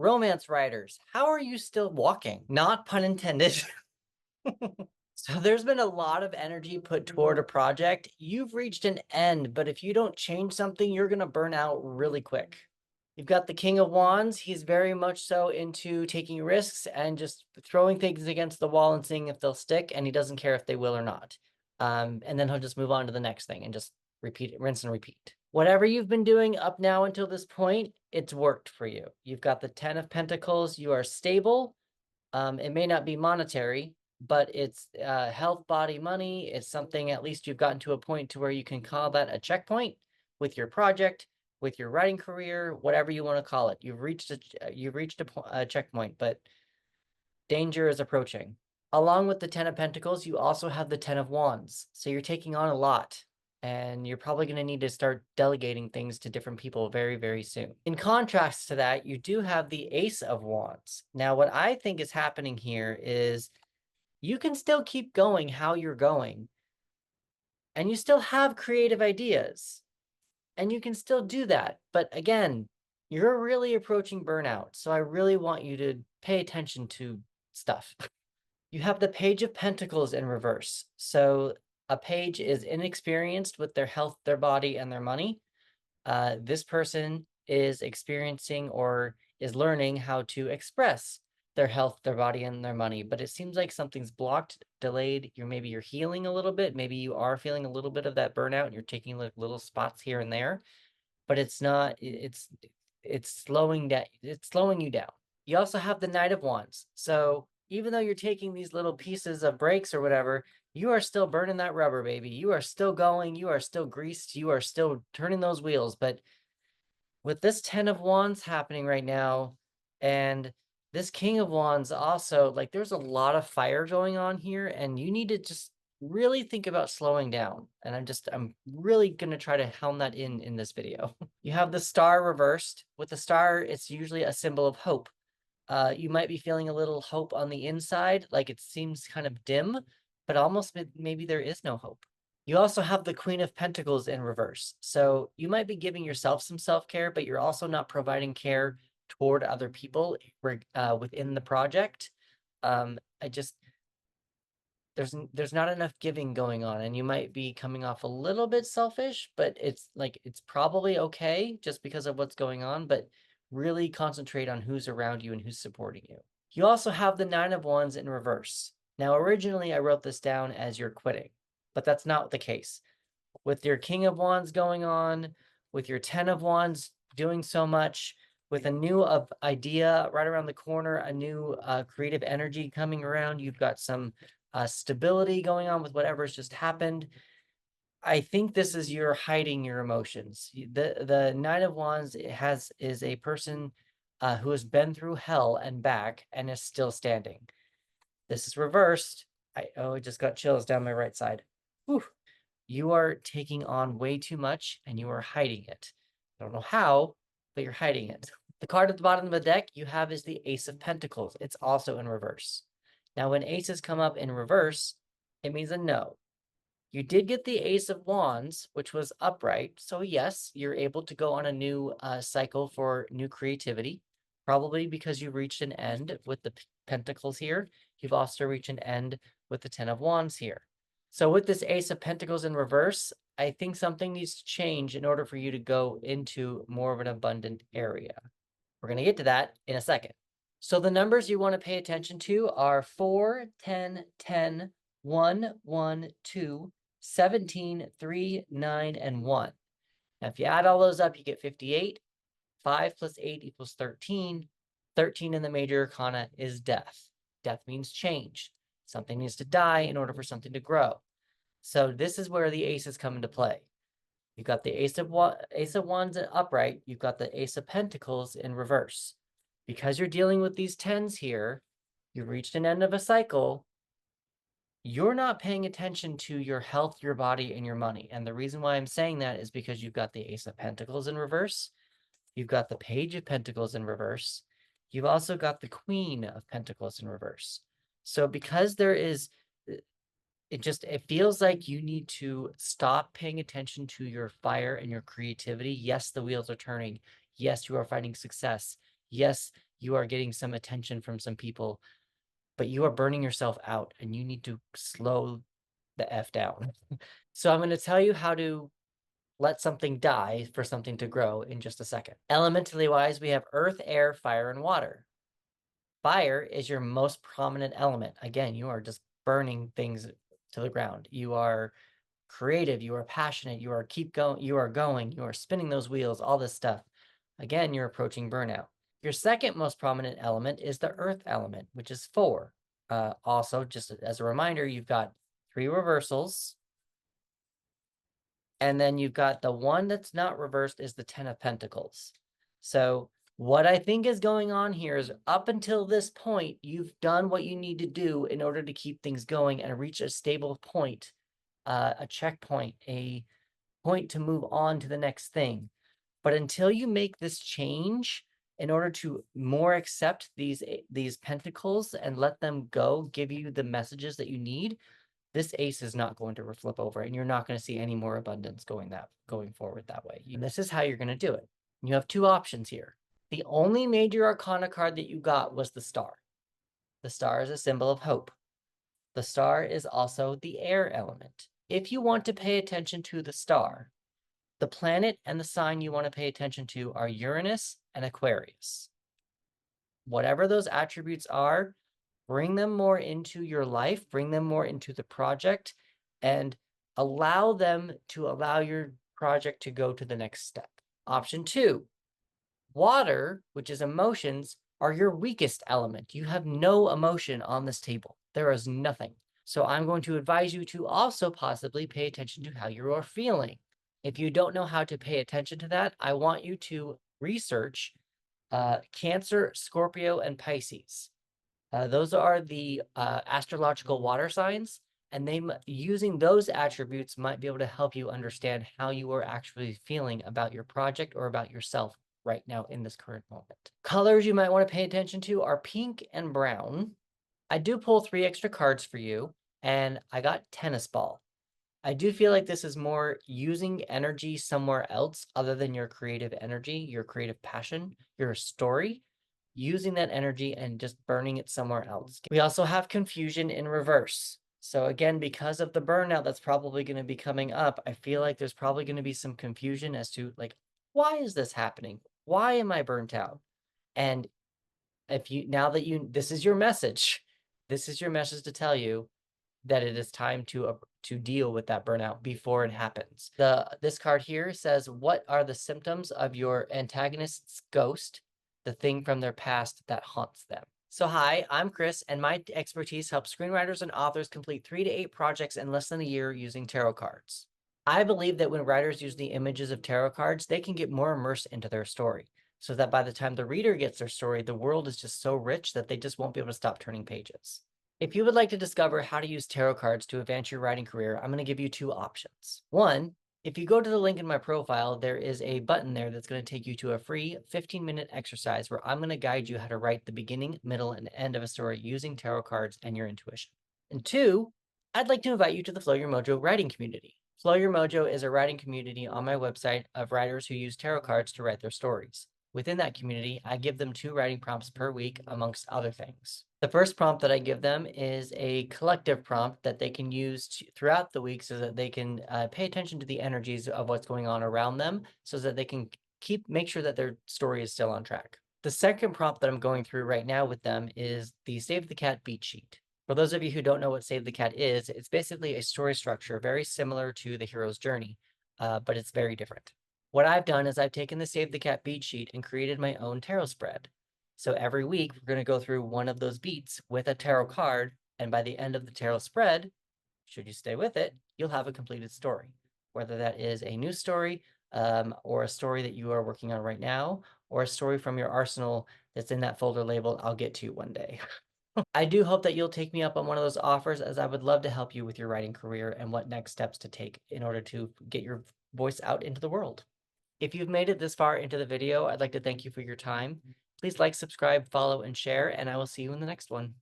Romance writers, how are you still walking? Not pun intended. So there's been a lot of energy put toward a project. You've reached an end, but if you don't change something, you're going to burn out really quick. You've got the King of Wands. He's very much so into taking risks and just throwing things against the wall and seeing if they'll stick, and he doesn't care if they will or not. And then he'll just move on to the next thing and just repeat it, rinse and repeat. Whatever you've been doing up now until this point, it's worked for you. You've got the 10 of Pentacles. You are stable. It may not be monetary, but it's health, body, money. It's something at least you've gotten to a point to where you can call that a checkpoint with your project, with your writing career, whatever you want to call it. You've reached a checkpoint, but danger is approaching. Along with the 10 of Pentacles, you also have the 10 of Wands. So you're taking on a lot, and you're probably going to need to start delegating things to different people very, very soon. In contrast to that, you do have the Ace of Wands. Now, what I think is happening here is you can still keep going how you're going, and you still have creative ideas, and you can still do that. But again, you're really approaching burnout. So I really want you to pay attention to stuff. You have the Page of Pentacles in reverse. So a page is inexperienced with their health, their body, and their money. This person is experiencing or is learning how to express their health, their body, and their money. But it seems like something's blocked, delayed. Maybe you're healing a little bit. Maybe you are feeling a little bit of that burnout and you're taking like little spots here and there, but it's not, it's slowing down, it's slowing you down. You also have the Knight of Wands. So even though you're taking these little pieces of breaks or whatever, you are still burning that rubber, baby. You are still going, you are still greased, you are still turning those wheels. But with this 10 of Wands happening right now, and this King of Wands also, like there's a lot of fire going on here, and you need to just really think about slowing down. And I'm really going to try to helm that in this video. You have the star reversed. With the star, it's usually a symbol of hope. You might be feeling a little hope on the inside, like it seems kind of dim, but almost maybe there is no hope. You also have the Queen of Pentacles in reverse. So you might be giving yourself some self-care, but you're also not providing care toward other people within the project. I just, there's not enough giving going on, and you might be coming off a little bit selfish, but it's probably okay just because of what's going on, but really concentrate on who's around you and who's supporting you. You also have the 9 of Wands in reverse. Now, originally I wrote this down as you're quitting, but that's not the case. With your King of Wands going on, with your 10 of Wands doing so much, with a new idea right around the corner, a new creative energy coming around, you've got some stability going on with whatever's just happened. I think this is you're hiding your emotions. The 9 of Wands is a person who has been through hell and back and is still standing. This is reversed. It just got chills down my right side. Whew. You are taking on way too much and you are hiding it. I don't know how, but you're hiding it. The card at the bottom of the deck you have is the Ace of Pentacles. It's also in reverse. Now, when aces come up in reverse, it means a no. You did get the Ace of Wands, which was upright. So yes, you're able to go on a new cycle for new creativity, probably because you've reached an end with the Pentacles here. You've also reached an end with the 10 of Wands here. So with this Ace of Pentacles in reverse, I think something needs to change in order for you to go into more of an abundant area. We're going to get to that in a second. So the numbers you want to pay attention to are 4, 10, 10, 1, 1, 2, 17, 3, 9, and 1. Now, if you add all those up, you get 58. 5 plus 8 equals 13. 13 in the major arcana is death. Death means change. Something needs to die in order for something to grow. So this is where the aces come into play. You've got the Ace of Wands upright. You've got the Ace of Pentacles in reverse. Because you're dealing with these 10s here, you've reached an end of a cycle. You're not paying attention to your health, your body, and your money. And the reason why I'm saying that is because you've got the Ace of Pentacles in reverse. You've got the Page of Pentacles in reverse. You've also got the Queen of Pentacles in reverse. So because there is, it feels like you need to stop paying attention to your fire and your creativity. Yes, the wheels are turning. Yes, you are finding success. Yes, you are getting some attention from some people, but you are burning yourself out and you need to slow the F down. So I'm going to tell you how to let something die for something to grow in just a second. Elementally wise, we have earth, air, fire, and water. Fire is your most prominent element. Again, you are just burning things to the ground. You are creative, you are passionate, you are you are spinning those wheels, all this stuff. Again, you're approaching burnout. Your second most prominent element is the earth element, which is 4. Also, just as a reminder, you've got 3 reversals. And then you've got the one that's not reversed is the 10 of Pentacles. So what I think is going on here is up until this point, you've done what you need to do in order to keep things going and reach a stable point, a checkpoint, a point to move on to the next thing. But until you make this change, in order to more accept these pentacles and let them go, give you the messages that you need, this ace is not going to flip over, and you're not going to see any more abundance going forward that way. And this is how you're going to do it. You have 2 options here. The only major arcana card that you got was the star. The star is a symbol of hope. The star is also the air element. If you want to pay attention to the star, the planet and the sign you want to pay attention to are Uranus and Aquarius. Whatever those attributes are, bring them more into your life, bring them more into the project, and allow them to allow your project to go to the next step. Option 2, water, which is emotions, are your weakest element. You have no emotion on this table. There is nothing. So I'm going to advise you to also possibly pay attention to how you are feeling. If you don't know how to pay attention to that, I want you to research Cancer, Scorpio, and Pisces. Those are the astrological water signs, and using those attributes might be able to help you understand how you are actually feeling about your project or about yourself right now in this current moment. Colors you might want to pay attention to are pink and brown. I do pull 3 extra cards for you, and I got tennis ball. I do feel like this is more using energy somewhere else other than your creative energy, your creative passion, your story, using that energy and just burning it somewhere else. We also have confusion in reverse. So again, because of the burnout that's probably going to be coming up, I feel like there's probably going to be some confusion as to like, why is this happening? Why am I burnt out? And this is your message. This is your message to tell you that it is time to deal with that burnout before it happens. This card here says, what are the symptoms of your antagonist's ghost, the thing from their past that haunts them? So hi, I'm Chris, and my expertise helps screenwriters and authors complete 3 to 8 projects in less than a year using tarot cards. I believe that when writers use the images of tarot cards, they can get more immersed into their story, so that by the time the reader gets their story, the world is just so rich that they just won't be able to stop turning pages. If you would like to discover how to use tarot cards to advance your writing career, I'm going to give you 2 options. 1, if you go to the link in my profile, there is a button there that's going to take you to a free 15-minute exercise where I'm going to guide you how to write the beginning, middle, and end of a story using tarot cards and your intuition. And 2, I'd like to invite you to the Flow Your Mojo writing community. Flow Your Mojo is a writing community on my website of writers who use tarot cards to write their stories. Within that community, I give them 2 writing prompts per week, amongst other things. The first prompt that I give them is a collective prompt that they can use throughout the week so that they can pay attention to the energies of what's going on around them so that they can make sure that their story is still on track. The second prompt that I'm going through right now with them is the Save the Cat beat sheet. For those of you who don't know what Save the Cat is, it's basically a story structure very similar to the hero's journey, but it's very different. What I've done is I've taken the Save the Cat beat sheet and created my own tarot spread. So every week, we're going to go through one of those beats with a tarot card, and by the end of the tarot spread, should you stay with it, you'll have a completed story. Whether that is a new story, or a story that you are working on right now, or a story from your arsenal that's in that folder labeled, I'll get to one day. I do hope that you'll take me up on one of those offers, as I would love to help you with your writing career and what next steps to take in order to get your voice out into the world. If you've made it this far into the video, I'd like to thank you for your time. Please like, subscribe, follow, and share, and I will see you in the next one.